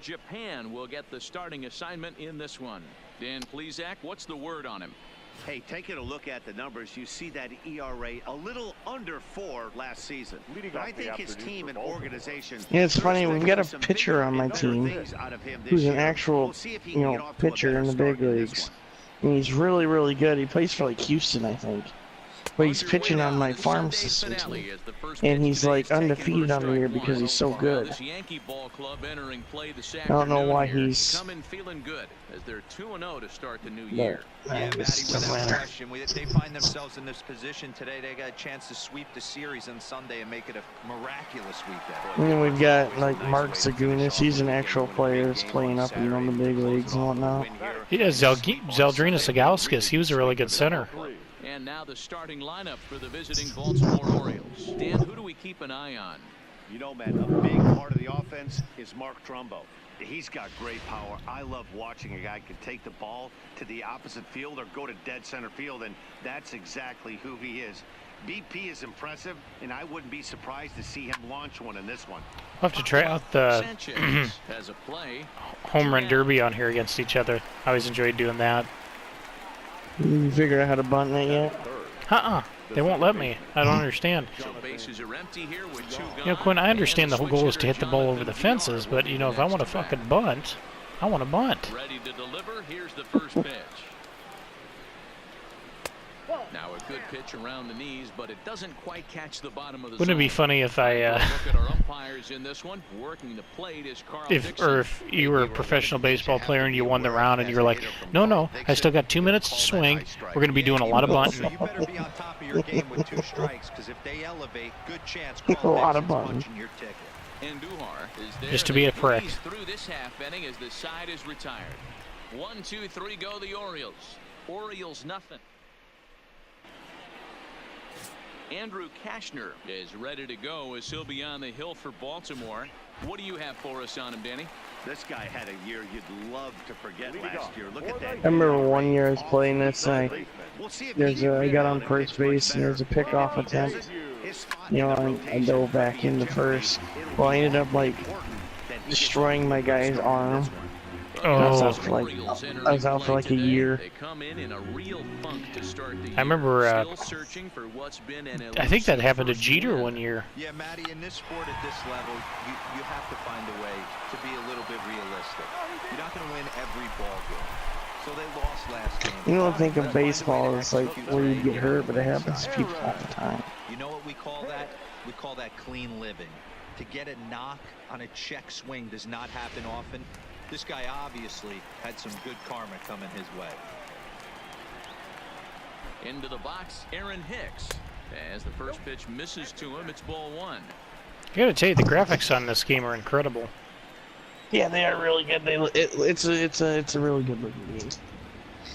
Japan will get the starting assignment in this one. Dan Plesac, what's the word on him? Hey, taking a look at the numbers, you see that ERA a little under 4 last season. But I think his team and organization. Yeah, it's funny. We've got a pitcher on my team who's an actual, pitcher in the big leagues. And he's really, really good. He plays for like Houston, I think. But he's pitching on my farm system team. And he's like undefeated on the year because he's so good. I don't know why he's... Coming feeling good as they're 2-0 to start the new year. Yeah, Matty, without question, they find themselves in this position today. They got a chance to sweep the series on Sunday and make it a miraculous weekend. And then we've got like Mark Zagunis. He's an actual player that's playing up in the big leagues and whatnot. Yeah, Zeldrina Sagauskas. He was a really good center. And now the starting lineup for the visiting Baltimore Orioles. Dan, who do we keep an eye on? You know, man, a big part of the offense is Mark Trumbo. He's got great power. I love watching a guy can take the ball to the opposite field or go to dead center field, and that's exactly who he is. BP is impressive, and I wouldn't be surprised to see him launch one in this one. We'll have to try out the has a play. home run derby on here against each other. I always enjoyed doing that. You figure out how to bunt that yet? They won't let me. I don't understand. Quinn, I understand the whole goal is to hit the ball over the fences, but, if I want to fucking bunt, I want to bunt. Ready to deliver. Here's the first pitch. Now a good pitch around the knees, but it doesn't quite catch the bottom of the Wouldn't it be funny if I, look at our umpires in this one. Working the plate is Carl Dixon. if you were a professional baseball player and you won the round and you were like, no, I still got 2 minutes to swing. We're going to be doing a lot of bunting. So you better be on top of your game with 2 strikes, because if they elevate, good chance A lot of bunting. punching your ticket. And Duhar is there Just to be a prick. through this half inning as the side is retired. 1, 2, 3 go the Orioles. Orioles nothing. Andrew Kashner is ready to go as he'll be on the hill for Baltimore. What do you have for us on him, Danny? This guy had a year you'd love to forget last year. Look at that. I remember one year I was playing this, I got on first base and there's a pickoff attempt. I dove back into first. Well, I ended up like destroying my guy's arm. I was out for like a year. I remember, I think that happened to Jeter one year. Yeah, Matty, in this sport at this level, you have to find a way to be a little bit realistic. You're not going to win every ball game. So they lost last game. You don't think of baseball as like where you get hurt, but it happens to people all the time. You know what we call that? We call that clean living. To get a knock on a check swing does not happen often. This guy obviously had some good karma coming his way. Into the box, Aaron Hicks. As the first pitch misses to him, it's ball 1. I gotta tell you, the graphics on this game are incredible. Yeah, they are really good. It's a really good looking game.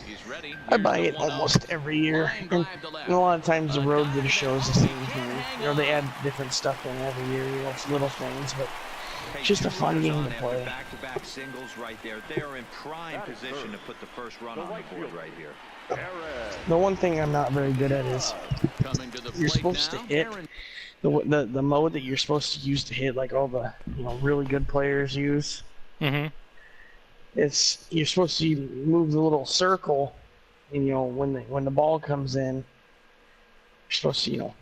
He's ready. I buy it almost every year, and a lot of times the road that shows the same thing. They add different stuff in every year. It's little things, but it's just a fun game to play. Back-to-back singles right there. They are in prime position to put the first run on the board right here. The one thing I'm not very good at is you're supposed to hit the mode that you're supposed to use to hit, like all the really good players use. It's you're supposed to move the little circle, and when the ball comes in, you're supposed to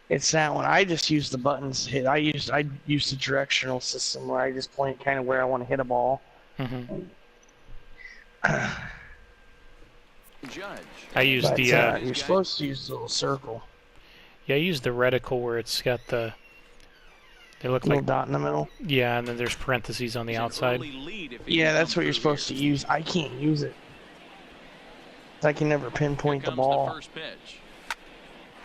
it's that one. I just use the buttons to hit. I use the directional system where I just point kind of where I want to hit a ball. I use the. You're supposed to use the little circle. Yeah, I use the reticle where it's got the. They look little like dot in the middle. Yeah, and then there's parentheses on the outside. Yeah, that's what you're supposed to use. I can't use it. I can never pinpoint the ball.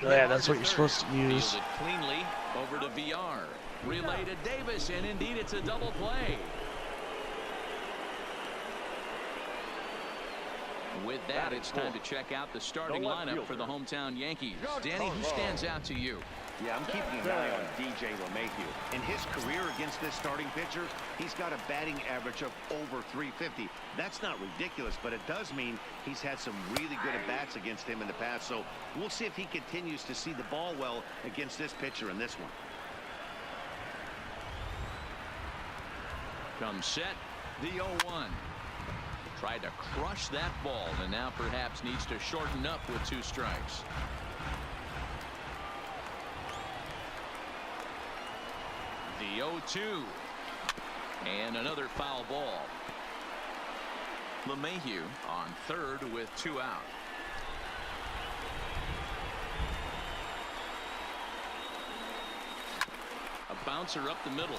Yeah, that's what you're supposed to use. Cleanly over to VR. Relay to Davis, and indeed it's a double play. With that, it's time to check out the starting lineup for the hometown Yankees. Danny, who stands out to you? Yeah, I'm keeping an eye on DJ LeMahieu. In his career against this starting pitcher, he's got a batting average of over 350. That's not ridiculous, but it does mean he's had some really good at-bats against him in the past. So we'll see if he continues to see the ball well against this pitcher in this one. comes set. The 0-1. Tried to crush that ball, and now perhaps needs to shorten up with 2 strikes. The 0-2. And another foul ball. LeMahieu on third with 2 out. A bouncer up the middle.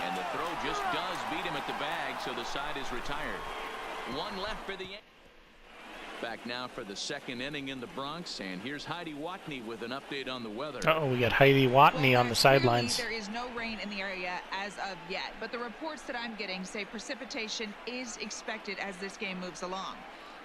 And the throw just does beat him at the bag, so the side is retired. 1 left for the Yankees. Back now for the 2nd inning in the Bronx, and here's Heidi Watney with an update on the weather. Uh-oh, we got Heidi Watney on the sidelines. There is no rain in the area as of yet, but the reports that I'm getting say precipitation is expected as this game moves along.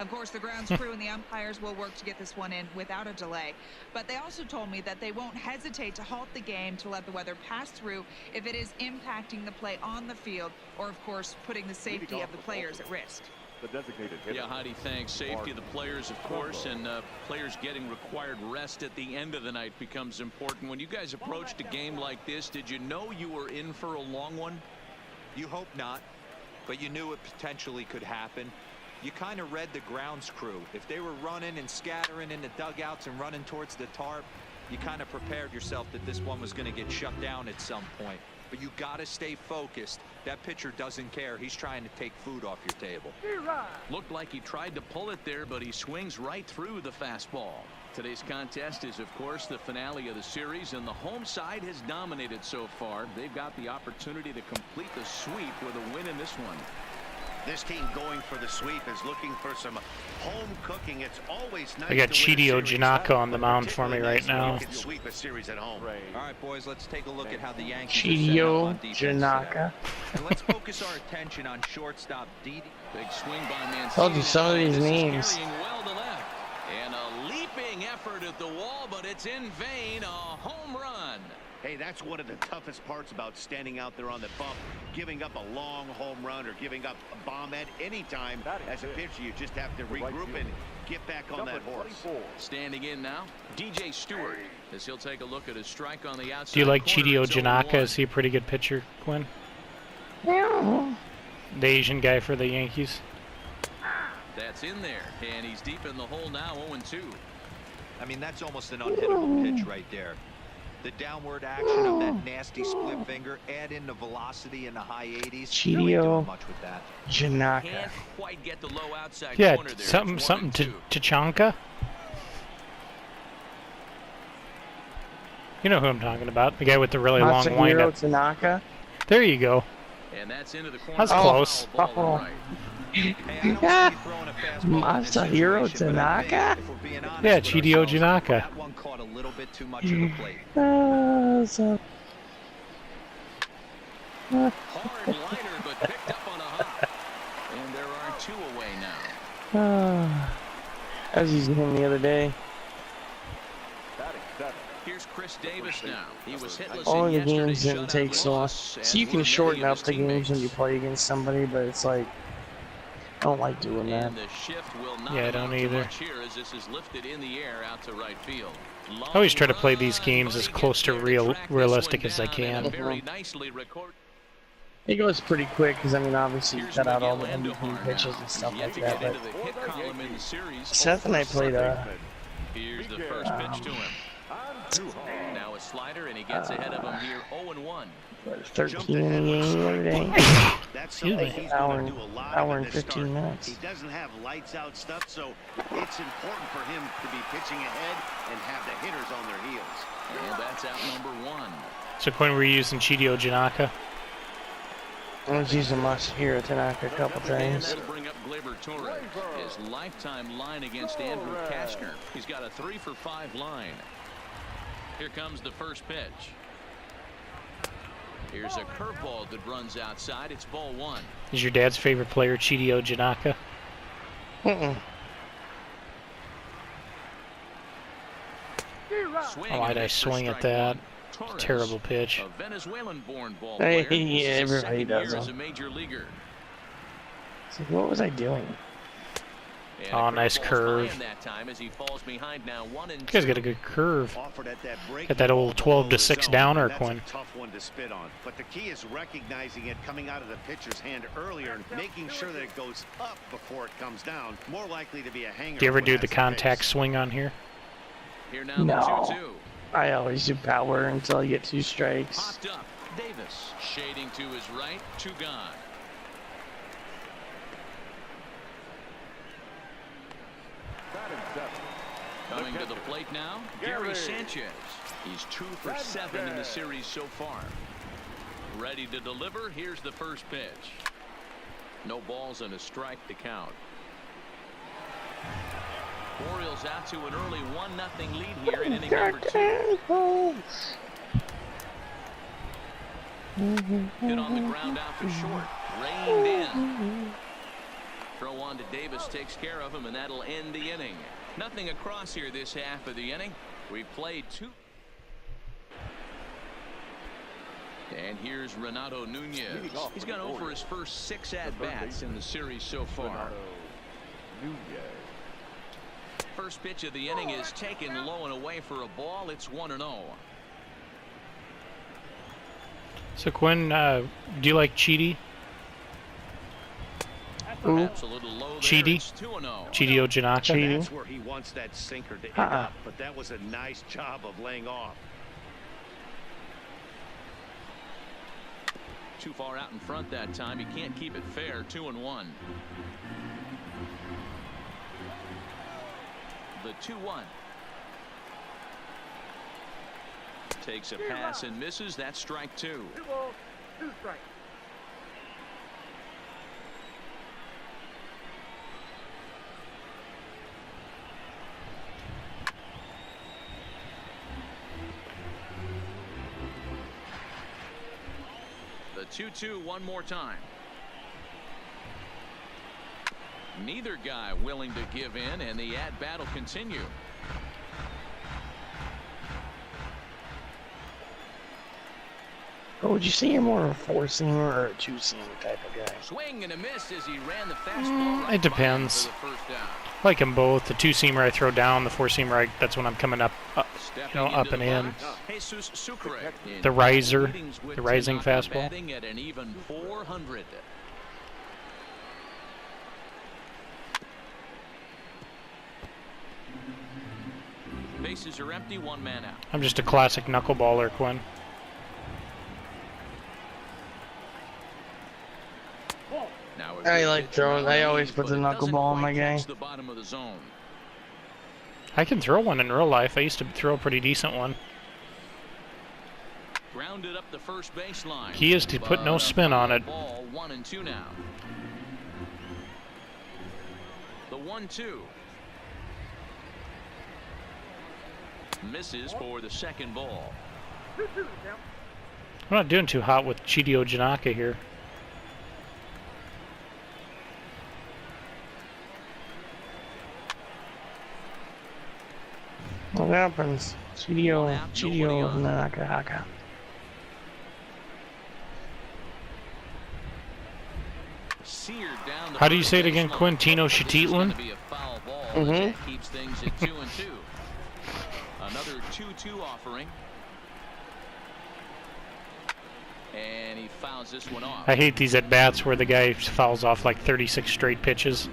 Of course, the grounds crew and the umpires will work to get this one in without a delay. But they also told me that they won't hesitate to halt the game to let the weather pass through if it is impacting the play on the field or, of course, putting the safety of the players at risk. The designated hitter. Yeah, Heidi, thanks. Safety of the players, of course, and players getting required rest at the end of the night becomes important. When you guys approached a game like this, did you know you were in for a long one? You hope not, but you knew it potentially could happen. You kind of read the grounds crew. If they were running and scattering in the dugouts and running towards the tarp, you kind of prepared yourself that this one was going to get shut down at some point. But you got to stay focused. That pitcher doesn't care. He's trying to take food off your table. Looked like he tried to pull it there, but he swings right through the fastball. Today's contest is, of course, the finale of the series, and the home side has dominated so far. They've got the opportunity to complete the sweep with a win in this one. This team going for the sweep is looking for some home cooking. It's always nice. I got to win a Chidio series, Janaka on the mound for me right particularly now. nice when you can sweep a series at home. All right, boys, let's take a look at how the Yankees are set up Chidio on defense Janaka. today. And let's focus our attention on shortstop Didi. Big swing by Mancini. Told you some of these This is names. carrying well to left. And a leaping effort at the wall, but it's in vain. A home run. Hey, that's one of the toughest parts about standing out there on the bump. Giving up a long home run or giving up a bomb at any time as a pitcher, you just have to regroup and get back on that horse. Standing in now, DJ Stewart, as he'll take a look at his strike on the outside. Do you like corner. Chidio It's Janaka? 0-1. Is he a pretty good pitcher, Quinn? Yeah. The Asian guy for the Yankees. That's in there, and he's deep in the hole now, 0-2. I mean, that's almost an unhittable pitch right there. The downward action of that nasty split finger, add in the velocity in the high 80s. You ain't doing much with that. Janaka. Can't quite get the low outside Yeah, corner there. something It's 1-2. to Tachanka. You know who I'm talking about. The guy with the really long Masahiro windup. Tanaka. There you go. And that's into the corner. That's close. Foul ball to right. Hey, I don't want to be throwing a fastball in this Masahiro situation, but I think, Tanaka? if we're being honest Yeah, with Chidio ourselves, Janaka. That one caught a little bit too much of the plate. Hard liner, but picked up on a hop. And there are 2 away now. I was using him the other day. Here's Chris Davis now. He was hitless All in the games yesterday's didn't shutout take so long. loss, So you and can were shorten many up of the his games when you teammates. play against somebody, but it's like, I don't like doing that. And the shift will not Yeah, I don't amount to either. much here as this is lifted in the air out to right field. I always try to play these Long games run, as but close he to gets there track this realistic one as I down, can. and a very nicely record. It goes pretty quick because, I mean, obviously you Here's cut out all the Miguel in-between Andujar pitches now. and stuff Yet like to that. get But into the hit column in the series. Seth and I played Here's the first pitch to him. Now a slider, and he gets ahead of him here, 0-1. 13 in the game the other day. That's Excuse something me. he's Hour going and- to do a lot hour of and in this 15 start. minutes. He doesn't have lights out stuff, so it's important for him to be pitching ahead and have the hitters on their heels. And that's out number 1. So Quinn, were you using Chidio Janaka? I was using Masahiro Tanaka a couple And times. that'll bring up Gleyber Torres. His lifetime line against Andrew Kashner. He's got a 3-for-5 line. Here comes the first pitch. Here's a curveball that runs outside. It's ball 1. Is your dad's favorite player Chidio Janaka? Swing Why'd and a I miss for swing at strike that? one. Torres, Terrible pitch. a Venezuelan-born ball Hey, player. yeah, This is his everybody second does year as them. a major leaguer. It's like, what was I doing? And Oh, nice ball's curve. flying that time as he falls behind now 1-2. You guys got a good curve. Offered at that break, Got that old 12 to 6 downer, that's Quinn. a tough one to spit on. But the key is recognizing it coming out of the pitcher's hand earlier and making sure that it goes up before it comes down. More likely to be a hanger. Do you ever when do that's the contact case. swing on here? Here now No. the 2-2. I always do power until I get 2 strikes. Popped up. Davis shading to his right. 2 gone. Coming to the plate now, Gary Sanchez. He's 2 for 7 in the series so far. Ready to deliver. Here's the first pitch. No balls and a strike to count. Orioles out to an early 1-0 lead here in inning number 2. Hit on the ground out to short. Reined in. Throw on to Davis takes care of him, and that'll end the inning. Nothing across here this half of the inning. We've played 2. And here's Renato Nunez. He's gone over his first 6 at-bats in the series so far. First pitch of the inning is taken low and away for a ball. It's 1-0. So Quinn, do you like Chidi? Perhaps a little low there. Chidi? It's 2-0. Chidio Janaka? That's where he wants that sinker to hit up, but that was a nice job of laying off. Too far out in front that time. He can't keep it fair. 2-1. The 2-1. Takes a pass and misses. That's strike 2. 2 balls, 2 strikes. The 2-2 one more time. Neither guy willing to give in, and the at-bat will continue. Oh, would you say you're more of a 4-seamer or a 2-seamer type of guy? Swing and a miss as he ran the fastball. right It depends. by for the first down. I like them both. The 2-seamer I throw down. The 4-seamer, that's when I'm coming up, Stepping up into and the in. box, Jesus Sucre. The riser, Meetings with the rising Tanaka fastball. batting at an even 400. Bases are empty, 1 man out. I'm just a classic knuckleballer, Quinn. Now a I good like pitch throwing. I range, always put but the it doesn't knuckleball in my quite game. catch the bottom of the zone. I can throw one in real life. I used to throw a pretty decent one. Grounded up the first baseline. Key is to put no But spin on it. Ball 1-2 now. The 1-2. Misses for the second ball. 2-2, Tim. I'm not doing too hot with Chidio Janaka here. What happens? Chidio, Nobody on. Nakahaka. Seared down the How do you first say it again, baseline. Quintino This is gonna Shetitlan? be a foul ball as Mhm. that keeps things at 2-2. Another 2-2 offering. And he fouls this one off. I hate these at-bats where the guy fouls off like 36 straight pitches.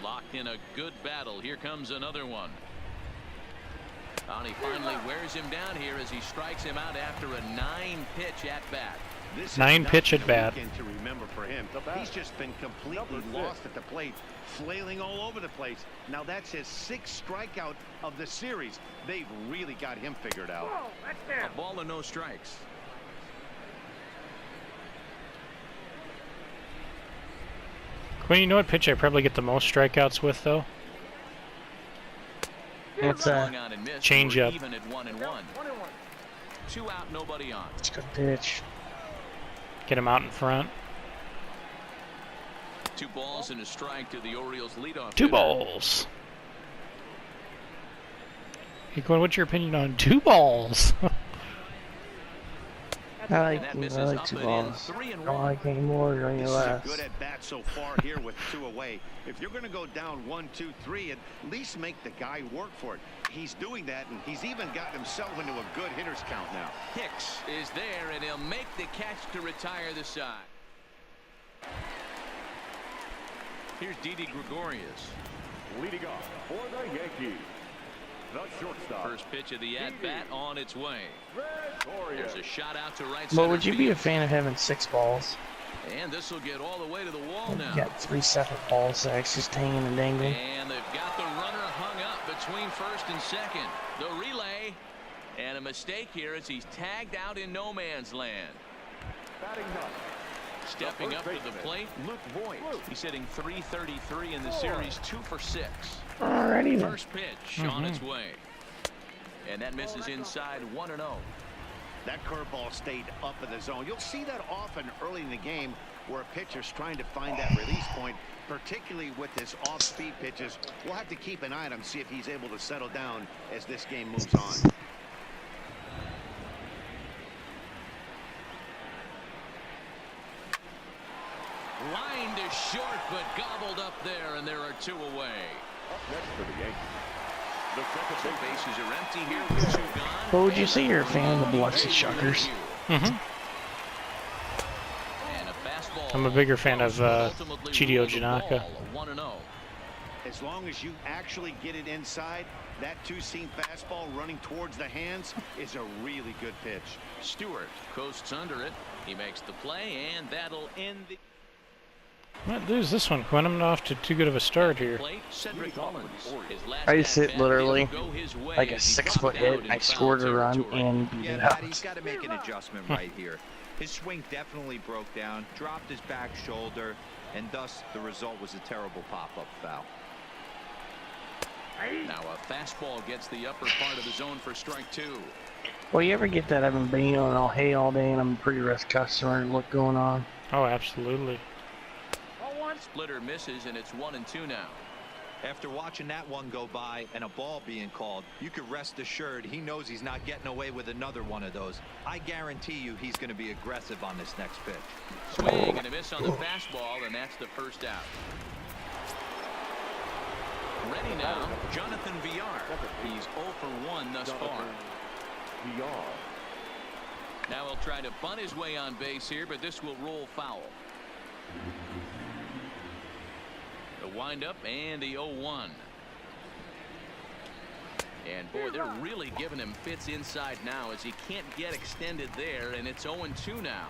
Locked in a good battle. Here comes another one. And he finally wears him down here as he strikes him out after a 9-pitch at-bat. This 9-pitch has at not been a bat. weekend to remember for him. He's just been completely lost at the plate, flailing all over the place. Now that's his 6th strikeout of the series. They've really got him figured out. Oh, that's A down. ball and no strikes. Quinn, you know what pitch I probably get the most strikeouts with, though? What's Swung that? on and missed. Change We're up. Even at 1-1. 1-1. 2 out, nobody on. It's a good pitch. Get him out in front. 2 balls and a strike to the Orioles leadoff. 2 hitter. balls. Hey, Gwen, what's your opinion on 2 balls? I like 2 balls. I don't like any more or any less. Good at bat so far here with 2 away. If you're going to go down 1, 2, 3, at least make the guy work for it. He's doing that, and he's even gotten himself into a good hitter's count now. Hicks is there, and he'll make the catch to retire the side. Here's Didi Gregorius. Leading off for the Yankees, the shortstop. First pitch of the at-bat on its way. There's a shot out to right But center would you be a field. fan of having 6 balls? And this will get all the way to the wall now. You got 3 separate ball sacks just hanging and dangling. And they've got the runner hung up between first and second. The relay. And a mistake here as he's tagged out in no man's land. Batting ninth. Stepping up to the plate, Luke Voigt. He's hitting .333 in the series, 2 for 6. Alrighty then. First pitch on its way. And that misses inside 1-0. That curveball stayed up in the zone. You'll see that often early in the game where a pitcher's trying to find that release point, particularly with his off-speed pitches. We'll have to keep an eye on him, see if he's able to settle down as this game moves on. Lined is short, but gobbled up there, and there are 2 away. Up next for the Yankees, the second Bases are empty here with 2 gone. But would you say you're a fan of the Biloxi Shuckers? And a fastball. I'm a bigger fan of Chidio Janaka. 1-0. As long as you actually get it inside, that 2-seam fastball running towards the hands is a really good pitch. Stewart coasts under it. He makes the play, and that'll end the Might lose this one, Quinn. I'm not off to too good of a start here. plate. Cedric Mullins. His last I just hit at-bat literally didn't go his way like a as he 6-foot popped out hit. in I foul scored a run territory. and beat Yeah, it Matt, out. he's got to make an adjustment right here. His swing definitely broke down, dropped his back shoulder, and thus the result was a terrible pop-up foul. Now a fastball gets the upper part of the zone for strike 2. Well, you ever get that I've been banging on all hay all day and I'm a pretty rough customer look going on? Oh, absolutely. Splitter misses, and it's 1-2 now. After watching that one go by and a ball being called, you could rest assured he knows he's not getting away with another one of those. I guarantee you he's going to be aggressive on this next pitch. Swing and a miss on the fastball, and that's the first out. Ready now, Jonathan Villar. He's 0 for 1 thus far. Now he'll try to bunt his way on base here, but this will roll foul. The windup and the 0-1. And boy, they're really giving him fits inside now as he can't get extended there, and it's 0-2 now.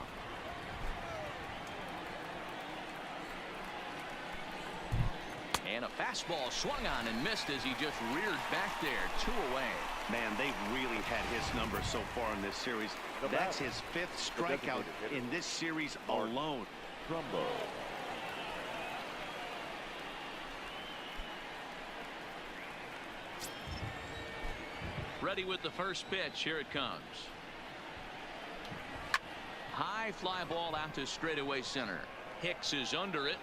And a fastball swung on and missed as he just reared back there. 2 away. Man, they've really had his number so far in this series. That's his 5th strikeout in this series alone. Trumbo. Ready with the first pitch. Here it comes. High fly ball out to straightaway center. Hicks is under it.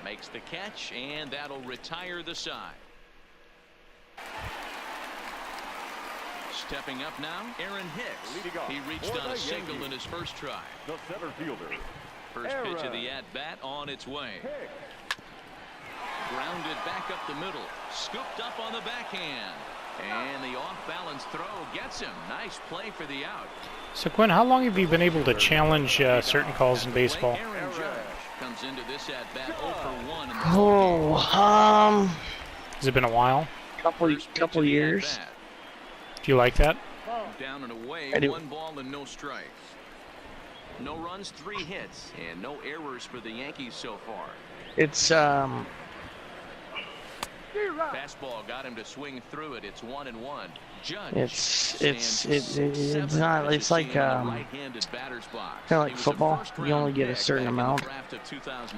Makes the catch, and that'll retire the side. Stepping up now, Aaron Hicks. He reached on a single in his first try. The center fielder. First pitch of the at-bat on its way. Grounded back up the middle. Scooped up on the backhand. And the off-balance throw gets him. Nice play for the out. So, Quinn, how long have you been able to challenge certain calls in baseball? Aaron Judge comes into this at-bat 0 for 1. In the Oh, Has it been a while? couple years. Do you like that? Down and away, I do. 1 ball and no strikes. No runs, 3 hits, and no errors for the Yankees so far. It's Fastball got him to swing through it. It's 1-1. Judge. it's not. It's like kind of like football. You only get a certain amount.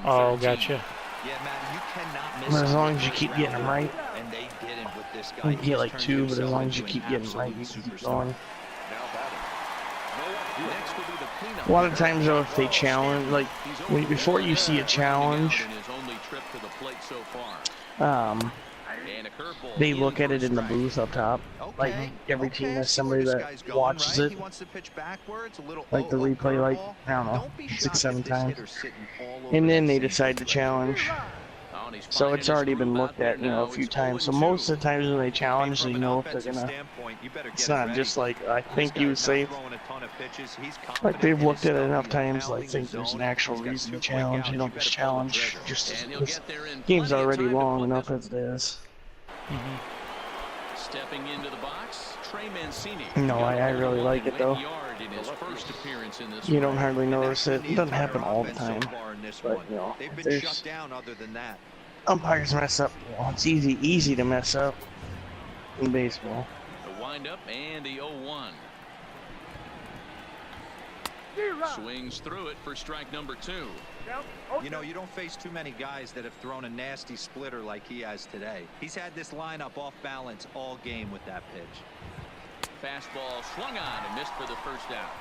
Oh, gotcha. Yeah, Matt, you cannot miss But as long it. as you keep getting them right, And they didn't with this guy. you He get just like turned 2. But as himself long as you into keep an getting right, you absolute can keep superstar. going. Now batting. Next will be the cleanup. A lot of times though, if they challenge, like before you see a challenge, And a curveball They in look at for it in the strike. booth up top. Like every team has somebody that watches it, He wants to pitch backwards, a little like the replay, like I don't know, 6, 7 times, and then they decide to challenge. Oh, and he's So finding it's his already been groove looked out there at, you know, a now. few It's times. So 0-2. most of the times when they challenge, they From an know if they're offensive gonna. standpoint, you better It's get it not ready. just like I This think you guy's not safe. throwing a ton of pitches. He's Like confident they've in looked his at it stuff. enough He's times, like pounding the think there's zone. an actual He's got reason to 2 challenge. strikeouts. You don't You just better pull the challenge. trigger. Just And he'll this get there in game's plenty of already time to long put enough this as it is. Stepping into the box, Trey Mancini. No, I really like it though. Yard in his first appearance in this You don't one. hardly And notice that's it. been It the doesn't happen entire all the offense time. so far in this But one. you know, They've if been there's shut down other than that. umpires mess up. Well, it's easy to mess up in baseball. The windup and the 0-1. Swings through it for strike number 2. You know, you don't face too many guys that have thrown a nasty splitter like he has today. He's had this lineup off balance all game with that pitch. Fastball swung on and missed for the first out.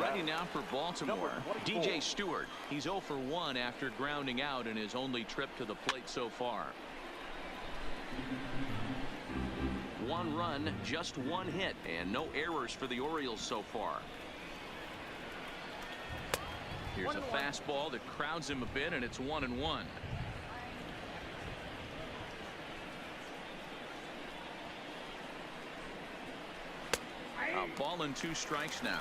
Ready now for Baltimore. DJ Stewart. He's 0 for 1 after grounding out in his only trip to the plate so far. 1 run, just 1 hit, and no errors for the Orioles so far. Here's a fastball that crowds him a bit, and it's 1-1. A ball and 2 strikes now.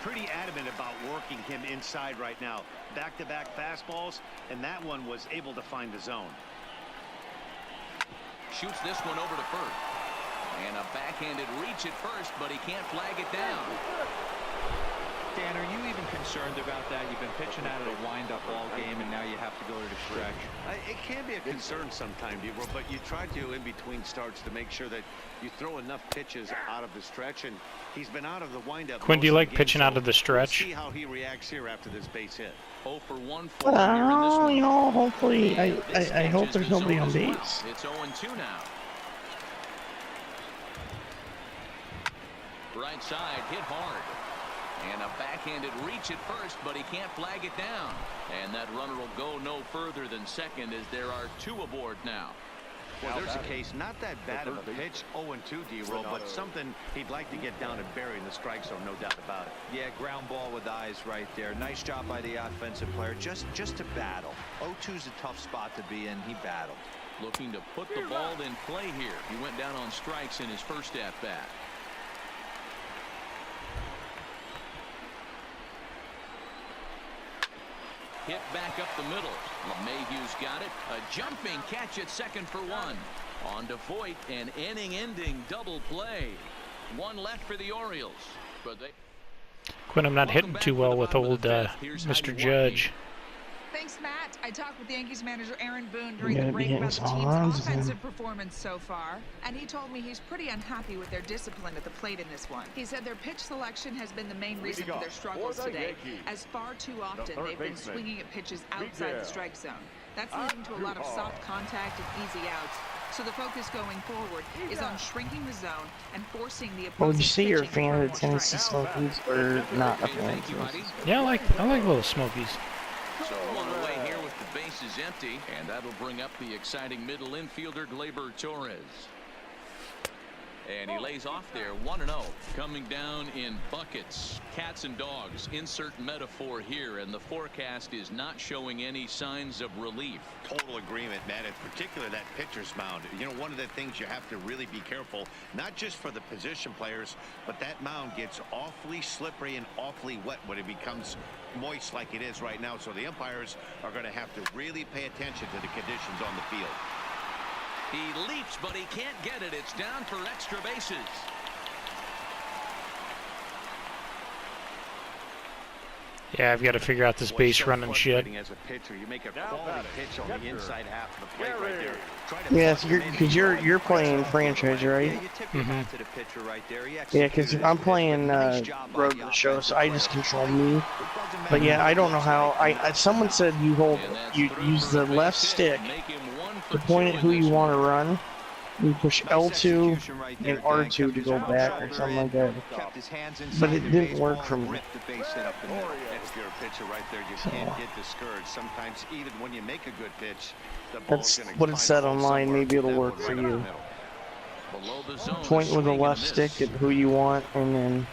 Pretty adamant about working him inside right now. Back-to-back fastballs, and that one was able to find the zone. Shoots this one over to first. And a backhanded reach at first, but he can't flag it down. Dan, are you even concerned about that? You've been pitching out of the windup all game, and now you have to go to the stretch. It can be a concern sometimes, but you try to, in between starts, to make sure that you throw enough pitches out of the stretch, and he's been out of the windup. Quinn, do you like pitching out of the We'll stretch? see how he reacts here after this base hit. 0 for 1 for him here in this Well, one. you know, hopefully, I This hope catches there's the nobody zone on as well. base. It's 0-2 now. Right side hit hard. And a backhanded reach at first, but he can't flag it down. And that runner will go no further than second as there are 2 aboard now. Well, there's a case, not that bad of a pitch, 0-2, D-Roll, but something he'd like to get down and bury in the strike zone, no doubt about it. Yeah, ground ball with eyes right there. Nice job by the offensive player, just to battle. 0-2's a tough spot to be in. He battled. Looking to put the ball in play here. He went down on strikes in his first at-bat. Hit back up the middle. LeMahieu's got it. A jumping catch at second for 1. On to Voit, an inning-ending double play. 1 left for the Orioles. But they... Quinn, I'm not hitting too well with old Mr. Judge. Thanks, Matt. I talked with Yankees manager Aaron Boone during gotta the be break hitting about the some team's runs, man. offensive performance so far, and he told me he's pretty unhappy with their discipline at the plate in this one. He said their pitch selection has been the main reason for their struggles today, as far too often they've been swinging at pitches outside the strike zone. That's leading to a lot of soft contact and easy outs. So the focus going forward is on shrinking the zone and forcing the opposing Well, would you say you're a pitching fan to of the throw more Tennessee strikes. Smokies or not a Okay, fan? thank you, buddy. Yeah, I like little Smokies. So 1 away here with the bases empty, and that'll bring up the exciting middle infielder Gleyber Torres. And he lays off there 1-0. Coming down in buckets, cats and dogs. Insert metaphor here, and the forecast is not showing any signs of relief. Total agreement, man. In particular, that pitcher's mound. You know, one of the things you have to really be careful, not just for the position players, but that mound gets awfully slippery and awfully wet when it becomes moist like it is right now. So the umpires are going to have to really pay attention to the conditions on the field. He leaps, but he can't get it. It's down for extra bases. Yeah, I've got to figure out this base running shit. As a pitcher, you make a quality pitch on the inside half of the plate right there. Try to Yes, buck him in. because you're playing franchise, right? Yeah, you tip your hat to the pitcher right there. He Yeah, because executed I'm his playing nice job by Road the to the Show, offensive so I just player. control me. It doesn't But yeah, matter I don't know how. Someone said you And that's you through use for a the base left hit. stick Make him 1 to for point 2 at in who this you want to one. run, You push Nice L2 execution right there, and Dan. R2 Kept to his go front back or shoulder something in, like that. kept his hands But inside it the didn't baseball work for and me. ripped the base hit up the middle. If you're a pitcher right there, you can't get discouraged. Sometimes even when you make a good pitch, the ball's That's going to what it said online. Maybe it'll work for you. Below the zone, Point with a swing and left miss. stick at who you want, and then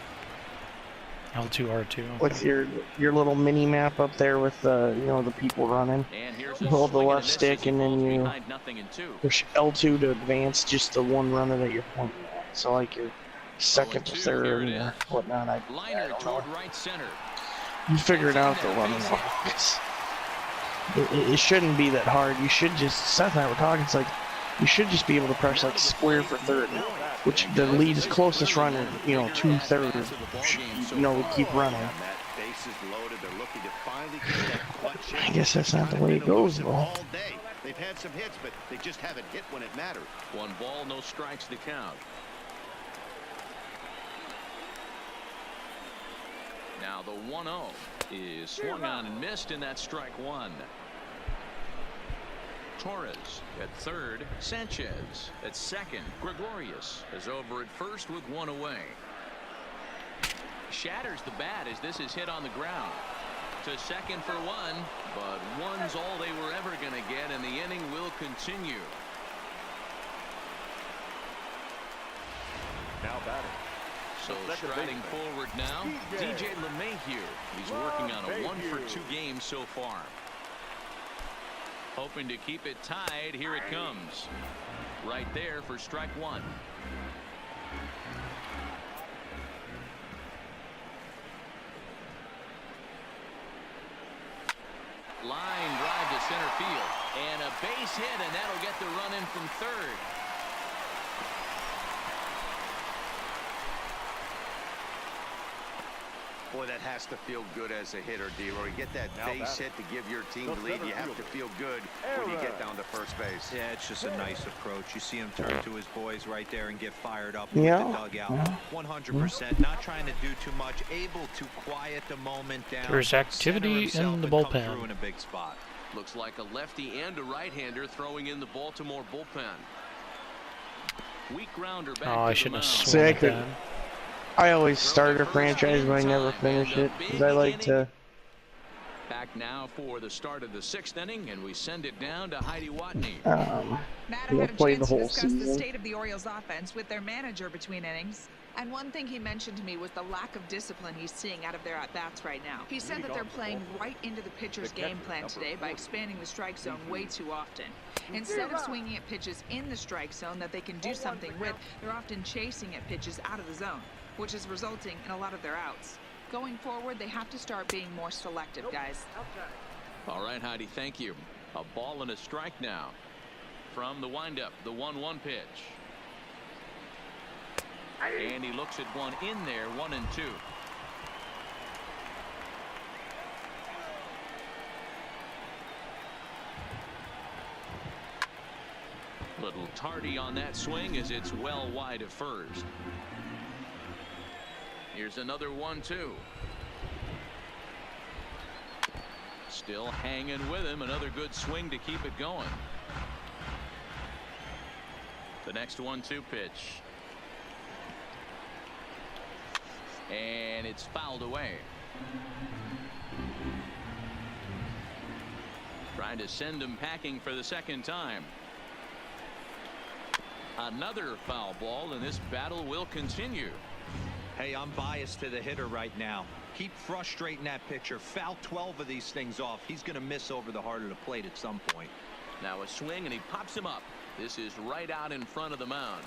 L2, R2. with your little mini map up there with the the people running. And here's a Hold the swing and a left miss stick, as he and then falls you behind 0-2. push L2 to advance just the one runner that you're pointing at. So like your second to 0-2, third here it or is. whatnot. I Liner don't toward know. right center. You figure it out That's the in there, running base hit. it shouldn't be that hard. You should just, Seth and I were talking, it's like, you should just be able to press like square for third, which the lead is closest runner, to third, would keep running. I guess that's not the way it goes, though. All day. They've had some hits, but they just haven't hit when it mattered. 1 ball, no strikes to count. Now the 1-0 is swung on and missed, and that's strike 1. Torres at third. Sanchez at second. Gregorius is over at first with 1 away. Shatters the bat as this is hit on the ground. To second for 1, but 1's all they were ever going to get, and the inning will continue. Now batting. So striding forward now, DJ LeMahieu. He's working on a 1-for-2 game so far. Hoping to keep it tied. Here it comes. Right there for strike 1. Line drive to center field. And a base hit, and that'll get the run in from third. Boy, that has to feel good as a hitter, D-Roy. Get that base hit to give your team the lead. You have to feel good when you get down to first base. Yeah, it's just a nice approach. You see him turn to his boys right there and get fired up with Yeah. the dugout. 100%. Not trying to do too much. Able to quiet the moment down. There's activity center himself in the and come bullpen. through in a big spot. Looks like a lefty and a right-hander throwing in the Baltimore bullpen. Weak grounder back Oh, I to the shouldn't have mound. swung at Sick. that. I always start a franchise, but I never finish it, because I like to... Back now for the start of the 6th inning, and we send it down to Heidi Watney. Matt, I We'll had a play the chance to whole discuss the season. state of the Orioles offense with their manager between innings. And one thing he mentioned to me was the lack of discipline he's seeing out of their at-bats right now. He said that they're playing right into the pitcher's game plan today by expanding the strike zone way too often. Instead of swinging at pitches in the strike zone that they can do something with, they're often chasing at pitches out of the zone, which is resulting in a lot of their outs. Going forward, they have to start being more selective, guys. All right, Heidi, thank you. A ball and a strike now. From the windup, the 1-1 pitch. And he looks at one in there, 1-2. Little tardy on that swing as it's well wide of first. Here's another 1-2. Still hanging with him. Another good swing to keep it going. The next 1-2 pitch. And it's fouled away. Trying to send him packing for the second time. Another foul ball, and this battle will continue. Hey, I'm biased to the hitter right now. Keep frustrating that pitcher. Foul 12 of these things off. He's going to miss over the heart of the plate at some point. Now a swing, and he pops him up. This is right out in front of the mound.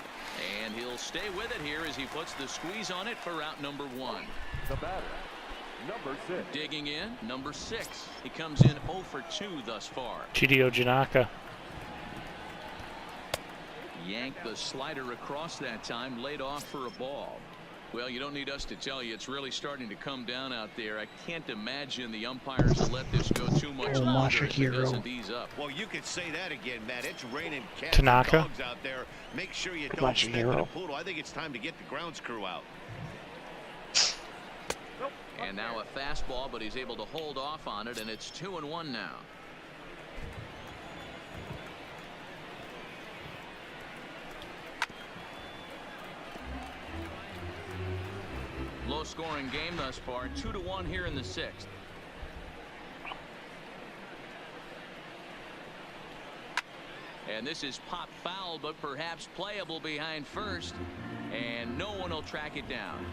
And he'll stay with it here as he puts the squeeze on it for out number 1. The batter, number 6. Digging in, number 6. He comes in 0 for 2 thus far. Chideo Janaka. Yanked the slider across that time, laid off for a ball. Well, you don't need us to tell you it's really starting to come down out there. I can't imagine the umpires will let this go too much longer if it doesn't ease up. Well, you could say that again, Matt. It's raining cats Tanaka. and dogs out there. Make sure you don't step in a poodle. I think it's time to get the grounds crew out. And now a fastball, but he's able to hold off on it, and it's 2-1 now. Low-scoring game thus far, 2-1 here in the 6th. And this is pop foul, but perhaps playable behind first. And no one will track it down.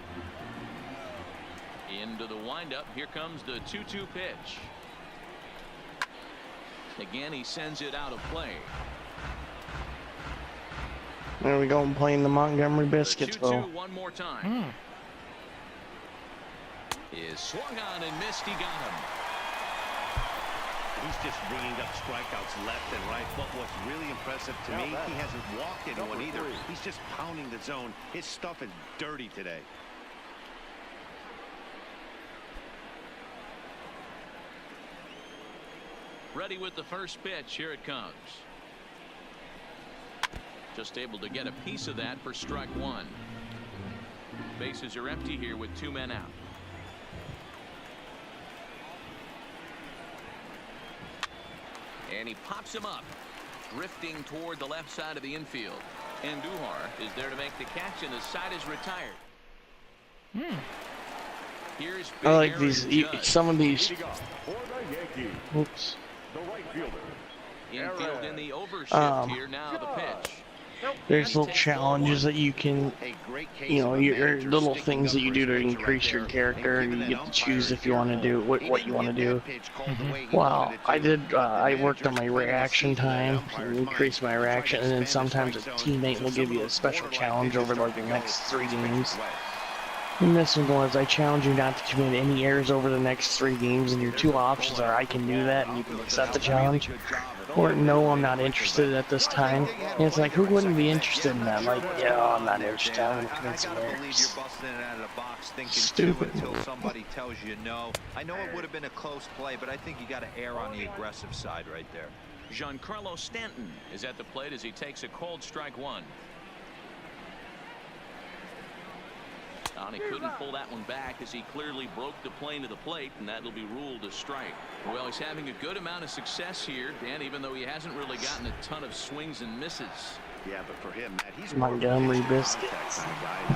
Into the windup. Here comes the 2-2 pitch. Again, he sends it out of play. There we go, I'm playing the Montgomery Biscuits, though. 2-2 one more time. Is swung on and missed. He got him. He's just ringing up strikeouts left and right. But what's really impressive to me, he hasn't walked anyone either. He's just pounding the zone. His stuff is dirty today. Ready with the first pitch. Here it comes. Just able to get a piece of that for strike one. Bases are empty here with 2 men out. And he pops him up, drifting toward the left side of the infield. And Duhar is there to make the catch, and the side is retired. Here's Big I like Aaron these, Judge. some of these. For the Yankees, Oops. the right fielder. Infield in the overshift here now. The pitch. There's little challenges that you can, you know, your little things that you do to increase your character, and you get to choose if you want to do what you want to do. Wow, I worked on my reaction time, increased my reaction, and then sometimes a teammate will give you a special challenge over like the next 3 games. And this one was, I challenge you not to commit any errors over the next 3 games, and your 2 options are I can do that and you can accept the challenge, or no, I'm not interested at this time. And it's like, who wouldn't be interested in that? Like, yeah, I'm not interested. I'm gonna commit some errors. Stupid. Until somebody tells you no. I know it would have been a close play, but I think you got to err on the aggressive side right there. Giancarlo Stanton is at the plate as he takes a cold strike one. And he couldn't pull that one back as he clearly broke the plane to the plate, and that'll be ruled a strike. Well, he's having a good amount of success here, Dan, even though he hasn't really gotten a ton of swings and misses. Yeah, but for him, Matt, he's Montgomery Biscuits.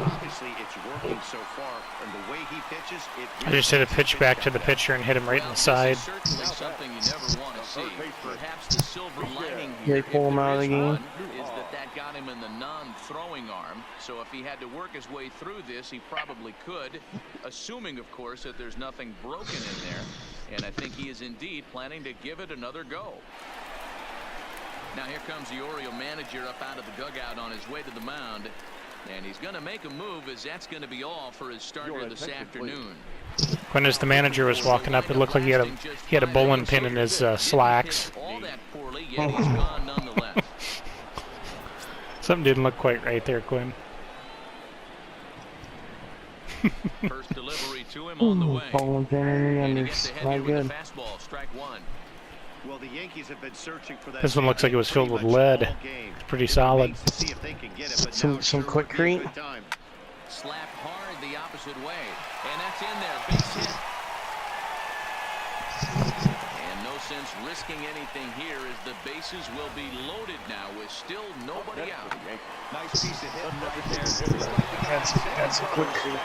Obviously, it's working so far, and the way he pitches, I just hit a pitch back to the pitcher and hit him right in the side. This is certainly something you never want to see. Perhaps the silver lining They here, pull him out of the game. is that got him in the non-throwing arm. So if he had to work his way through this, he probably could, assuming, of course, that there's nothing broken in there. And I think he is indeed planning to give it another go. Now here comes the Oriole manager up out of the dugout on his way to the mound. And he's going to make a move, as that's going to be all for his starter this afternoon. When as the manager was walking up, it looked like he had a bowling pin in his slacks. All that poorly, yet he's gone nonetheless. Something didn't look quite right there, Quinn. First delivery to him on the way. Bowling pin in the And he unders. gets ahead Not here with good. a fastball, strike one. Well, the Yankees have been searching for that. This one looks like it was filled with lead. It's pretty solid. Some quickcrete. Slapped hard the opposite way, and that's in there. Base hit. And no sense risking anything here, as the bases will be loaded now with still nobody out. Nice piece of hitting right there. That's a quickcrete.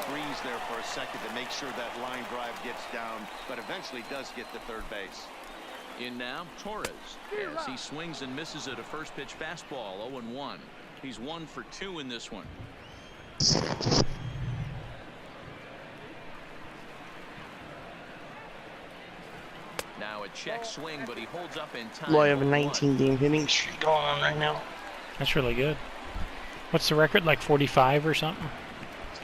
Freeze there for a second to make sure that line drive gets down, but eventually does get to third base. In now, Torres, as he swings and misses at a first pitch fastball, 0-1. He's 1 for 2 in this one. Now a check swing, but he holds up in time. Well, I have a 19-game hitting streak going on right now. That's really good. What's the record? Like 45 or something?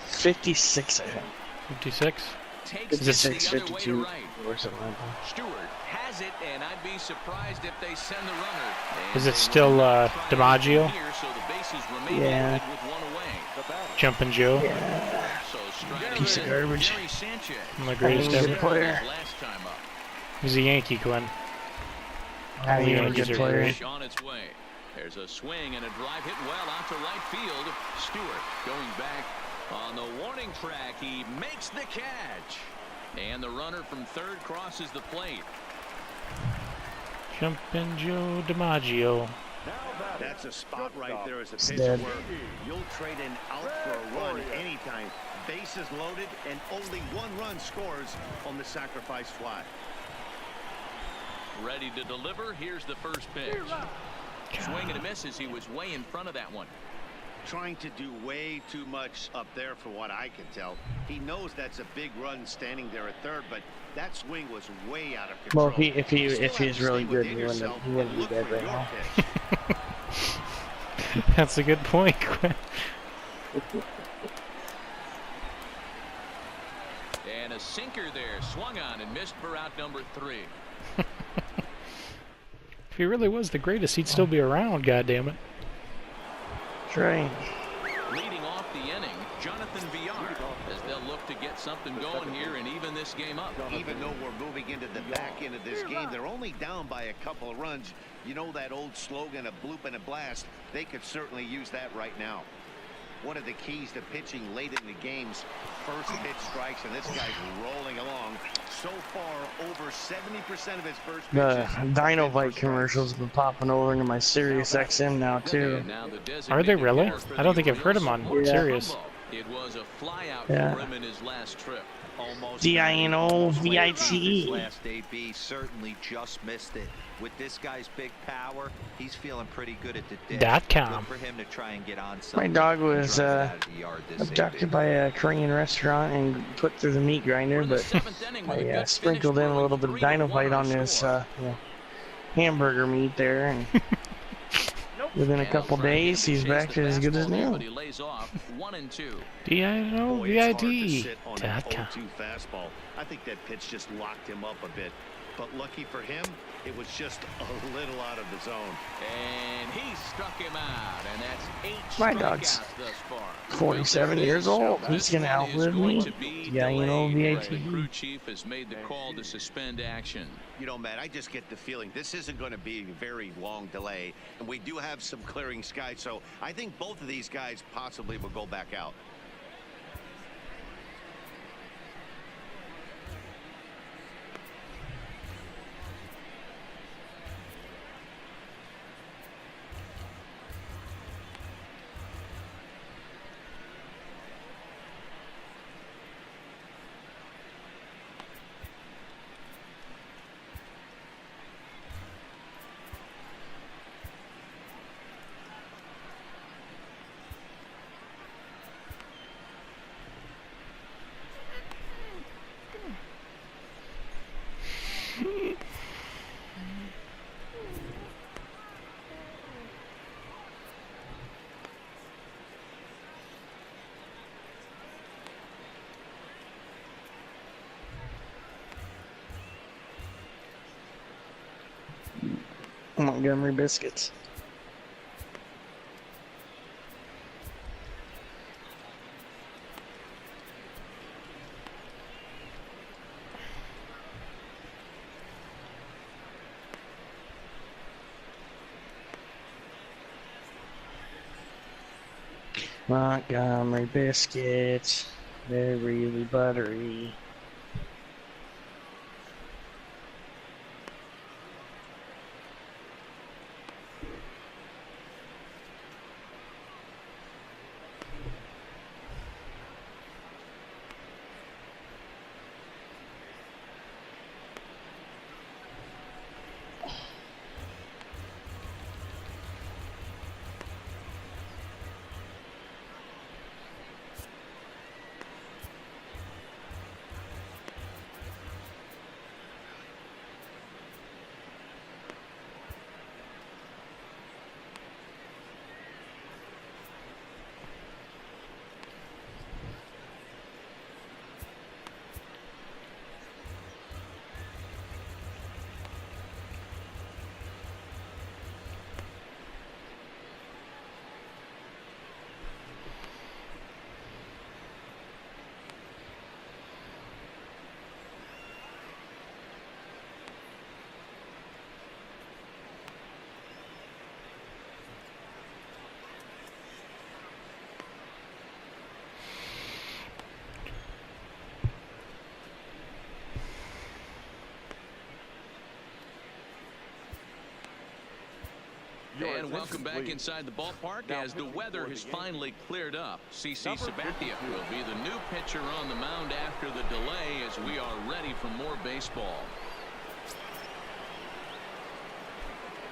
56, I think. 56? Takes Is it the other way to 652 right. or something like that? Stewart has it, and I'd be surprised if they send the runner. And Is it they still run DiMaggio? here, so the bases remain Yeah. loaded with one away. Jumpin' Joe? Yeah. So strike Piece of one, garbage. Gary Sanchez. One of the greatest Good ever. player. Last time up. He's a Yankee, Quinn. I think he's a Yankees good are player. great. On its way. There's a swing and a drive hit well out to right field. Stewart going back on the warning track. He makes the catch. And the runner from third crosses the plate. Jumpin' Joe DiMaggio. That's a spot right there as a pitcher dead. where you'll trade an out for a run anytime. Bases loaded and only one run scores on the sacrifice fly. Ready to deliver. Here's the first pitch. Swing and a miss as he was way in front of that one. Trying to do way too much up there for what I can tell. He knows that's a big run standing there at third, but that swing was way out of control. Well, if he's really good, he wouldn't be dead right now. That's a good point, Quinn. And a sinker there, swung on and missed for out number 3. If he really was the greatest, he'd still be around, goddammit. That's right. Leading off the inning, Jonathan Villar, as they'll look to get something going here and even this game up. Even though we're moving into the back end of this game, they're only down by a couple of runs. You know that old slogan, a bloop and a blast. They could certainly use that right now. One of the keys to pitching late in the games, first pitch strikes, and this guy's rolling along. So far, over 70% of his first The pitches. Dynamite commercials have been popping over into my Sirius XM now too. Are they really? I don't think I've heard them on Sirius. It was a fly out Yeah. for him in his last trip. Almost DINOVITE. last AB certainly just missed it. With this guy's big power, he's feeling pretty good at the dish. .com. Good for him to try and get on My something. dog was Drive it out of the yard this abducted AB. by a Korean restaurant and put through the meat grinder, but I sprinkled in a little bit of Dynamite on this hamburger meat there, and within a couple days he's back to as good as new. But he lays off 1-2. Boy, it's hard to DINOVITE. sit on an 0-2 fastball. I think that pitch just locked him up a bit. But lucky for him, it was just a little out of the zone. And he struck him out, and that's 8 My strikeouts dog's thus far. 47 years old. He's gonna outlive me. DINOVITE. The crew chief has made the call to suspend action. You know, Matt, I just get the feeling this isn't going to be a very long delay. And we do have some clearing skies, so I think both of these guys possibly will go back out. Montgomery biscuits. Montgomery biscuits. They're really buttery. And welcome back inside the ballpark as the weather has finally cleared up. CC Sabathia will be the new pitcher on the mound after the delay as we are ready for more baseball.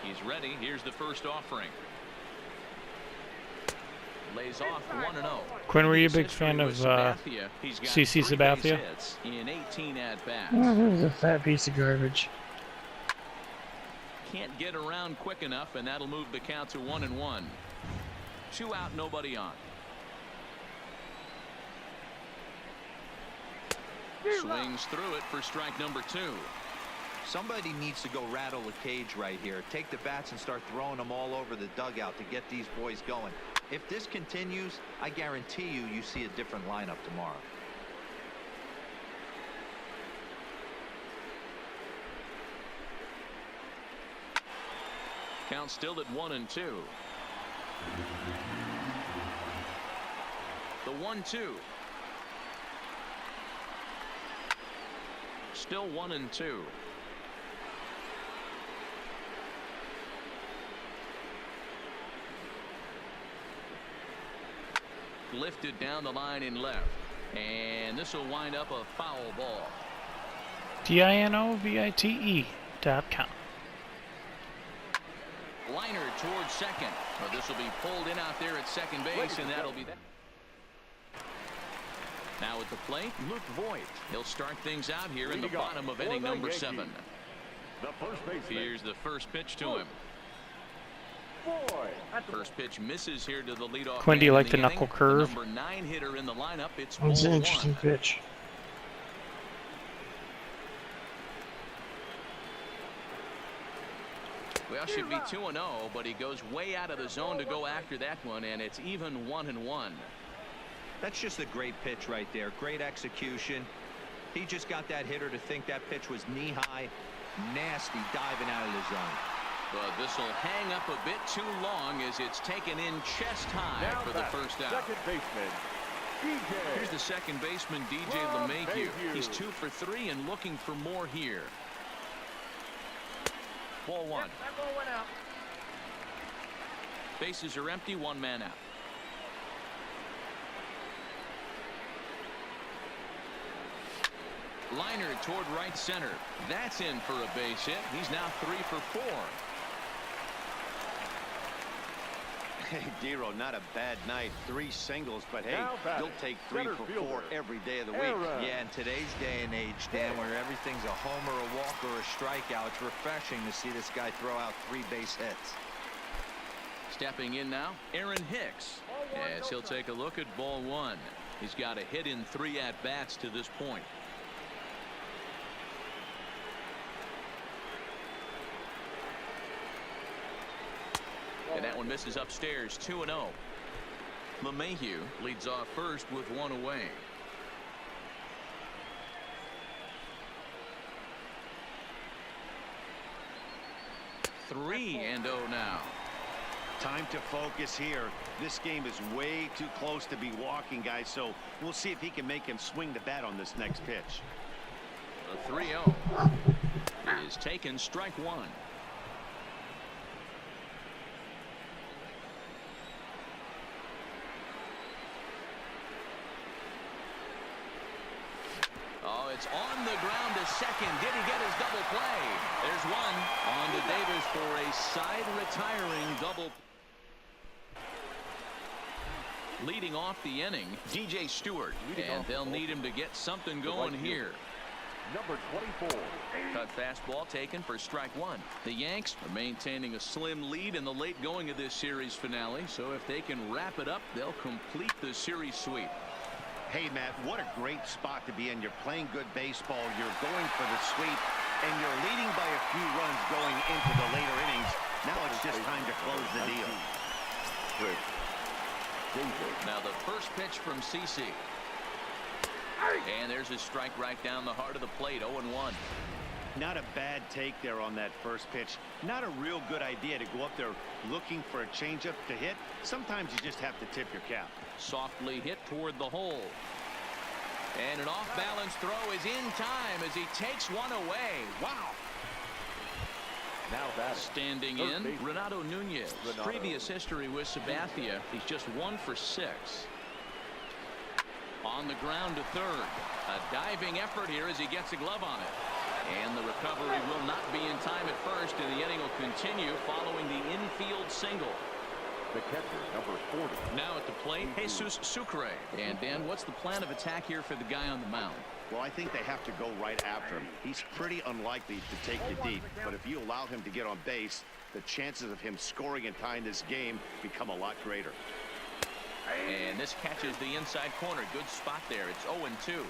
He's ready. Here's the first offering. Lays off 1-0. Quinn, were you a big fan of CC Sabathia? In 18 at-bats. He's a fat piece of garbage. Can't get around quick enough, and that'll move the count to 1-1. 2 out, nobody on. Swings through it for strike number 2. Somebody needs to go rattle the cage right here. Take the bats and start throwing them all over the dugout to get these boys going. If this continues, I guarantee you see a different lineup tomorrow. Count still at 1-2. The 1-2. Still 1-2. Lifted down the line in left, and this will wind up a foul ball. DINOVITE.com. Liner towards second. Well, this will be pulled in out there at second base, and that'll be that. Now at the plate, Luke Voigt. He'll start things out here in the bottom of inning number 7. Here's the first pitch to him. First pitch misses here to the leadoff. Quinn, do you like the knuckle curve? Number 9 hitter in the lineup. It's an interesting pitch. Well, should be 2-0, but he goes way out of the zone to go after that one, and it's even 1-1. That's just a great pitch right there. Great execution. He just got that hitter to think that pitch was knee-high. Nasty diving out of the zone. But this will hang up a bit too long as it's taken in chest high now for the first out. Second baseman, DJ. Here's the second baseman, DJ LeMahieu. He's 2 for 3 and looking for more here. Ball 1. That ball went out. Bases are empty, 1 man out. Liner toward right center. That's in for a base hit. He's now 3 for 4. Hey, Dero, not a bad night. 3 singles, but hey, you'll take 3 for 4 every day of the week. Yeah, in today's day and age, Dan, where everything's a homer, a walk, or a strikeout, it's refreshing to see this guy throw out 3 base hits. Stepping in now, Aaron Hicks. As he'll take a look at ball 1. He's got a hit in 3 at-bats to this point. And that one misses upstairs. 2-0. LeMahieu leads off first with 1 away. Three and 0 now. Time to focus here. This game is way too close to be walking, guys, so we'll see if he can make him swing the bat on this next pitch. The 3-0 is taken, strike 1. It's on the ground to second. Did he get his double play? There's one on to Davis for a side retiring double. Leading off the inning, DJ Stewart, and they'll need him to get something going here. Number 24. Cut fastball taken for strike 1. The Yanks are maintaining a slim lead in the late going of this series finale, so if they can wrap it up, they'll complete the series sweep. Hey, Matt, what a great spot to be in. You're playing good baseball. You're going for the sweep, and you're leading by a few runs going into the later innings. Now it's just time to close the deal. Now the first pitch from CC. And there's his strike right down the heart of the plate. 0-1. Not a bad take there on that first pitch. Not a real good idea to go up there looking for a changeup to hit. Sometimes you just have to tip your cap. Softly hit toward the hole. And an off-balance throw is in time as he takes one away. Wow. Now that Standing third in, baseman. Renato Nunez. Renato. Previous history with Sabathia, he's just 1 for 6. On the ground to third. A diving effort here as he gets a glove on it. And the recovery will not be in time at first, and the inning will continue following the infield single. The catcher, number 40. Now at the plate, Jesus Sucre. And Dan, what's the plan of attack here for the guy on the mound? Well, I think they have to go right after him. He's pretty unlikely to take you deep, but if you allow him to get on base, the chances of him scoring and tying this game become a lot greater. And this catches the inside corner. Good spot there. It's 0-2.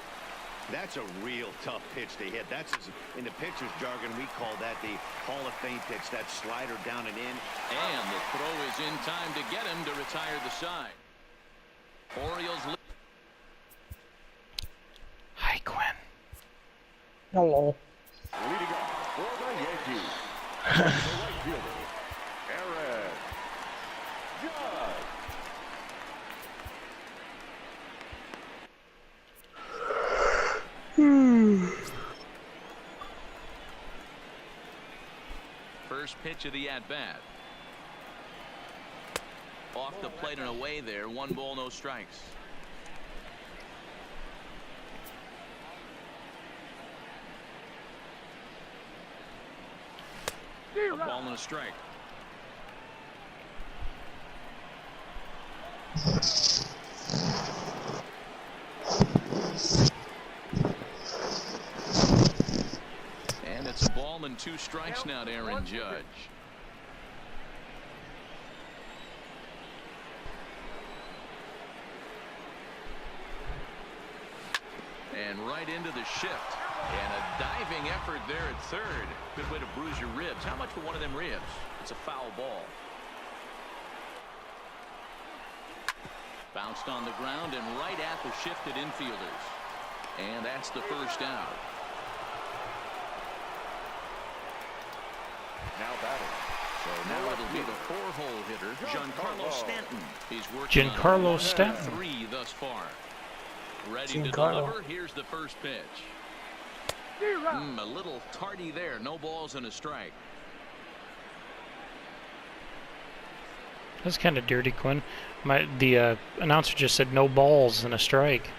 That's a real tough pitch to hit. That's, in the pitcher's jargon, we call that the Hall of Fame pitch, that slider down and in. And the throw is in time to get him to retire the side. Orioles. Hi, Quinn. Hello. Leading off for the Yankees. The right fielder, Aaron Judge. First pitch of the at-bat. Off the plate and away there. 1 ball, no strikes. A ball and a strike. And it's a ball and 2 strikes now to Aaron Judge. And right into the shift. And a diving effort there at third. Good way to bruise your ribs. How much for one of them ribs? It's a foul ball. Bounced on the ground and right at the shifted infielders. And that's the first out. Now batting. So now it'll be the 4-hole hitter, Giancarlo Stanton. He's working Giancarlo on Stanton. 3 thus far. Ready to Giancarlo. deliver. Here's the first pitch. A little tardy there. No balls and a strike. That's kind of dirty, Quinn. The announcer just said no balls and a strike.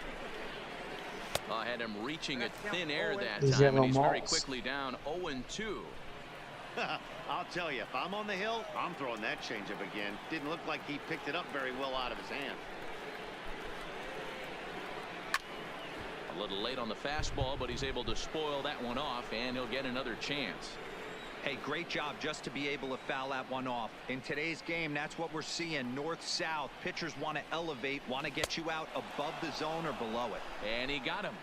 I had him reaching at thin air that He's time, and got no he's very balls. quickly down 0-2. I'll tell you, if I'm on the hill, I'm throwing that changeup again. Didn't look like he picked it up very well out of his hand. A little late on the fastball, but he's able to spoil that one off, and he'll get another chance. Hey, great job just to be able to foul that one off. In today's game, that's what we're seeing. North-south. Pitchers want to elevate, want to get you out above the zone or below it. And he got him.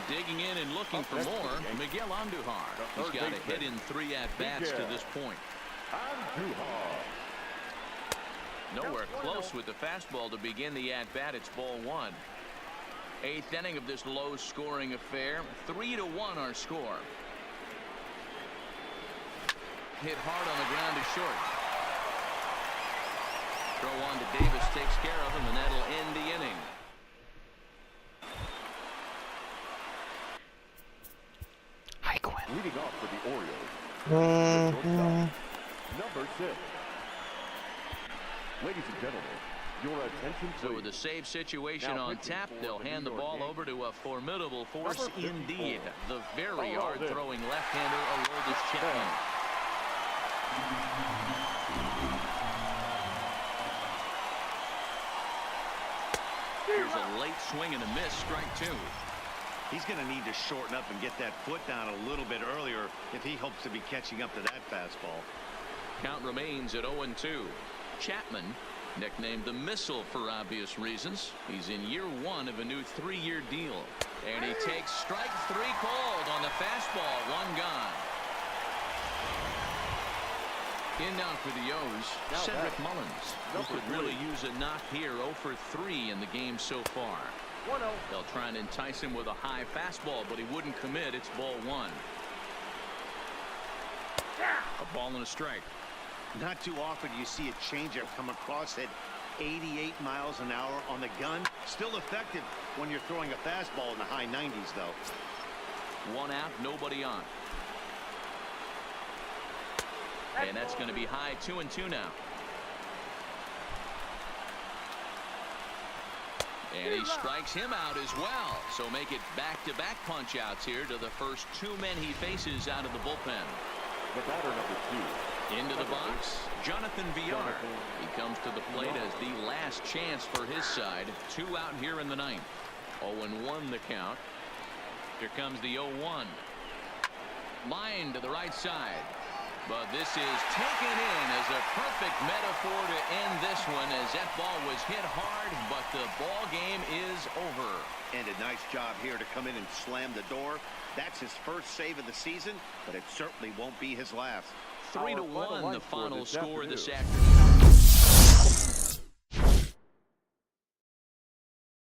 Digging in and looking for more, Miguel Andujar. He's got a hit in 3 at-bats to this point. Andujar. Nowhere close with the fastball to begin the at-bat. It's ball 1. 8th inning of this low-scoring affair. 3-1 our score. Hit hard on the ground to short. Throw on to Davis takes care of him, and that'll end the inning. Hi, Quinn. Leading off for the Orioles. Number 6. Ladies and gentlemen, your attention please. So with the save situation Now on pitching tap, for they'll the hand the New York ball Yankees. over to a formidable force Number 54. indeed. The very Oh, hard-throwing left-hander, Aroldis Chapman. Here's a late swing and a miss, strike 2. He's going to need to shorten up and get that foot down a little bit earlier if he hopes to be catching up to that fastball. Count remains at 0-2. Chapman, nicknamed the Missile for obvious reasons. He's in year 1 of a new 3-year deal. And he takes strike 3 called on the fastball. 1 gone. In now for the O's, Cedric Mullins, who could really use a knock here. 0 for 3 in the game so far. They'll try and entice him with a high fastball, but he wouldn't commit. It's ball 1. A ball and a strike. Not too often do you see a changeup come across at 88 miles an hour on the gun. Still effective when you're throwing a fastball in the high 90s, though. 1 out, nobody on. And that's going to be high 2-2 now. And he strikes him out as well. So make it back-to-back punch-outs here to the first two men he faces out of the bullpen. The batter, number 2. Into the box, Jonathan Villar. He comes to the plate as the last chance for his side. 2 out here in the ninth. 0-1 the count. Here comes the 0-1. Line to the right side. But this is taken in as a perfect metaphor to end this one, as that ball was hit hard, but the ball game is over. And a nice job here to come in and slam the door. That's his first save of the season, but it certainly won't be his last. 3-1 the final score this afternoon.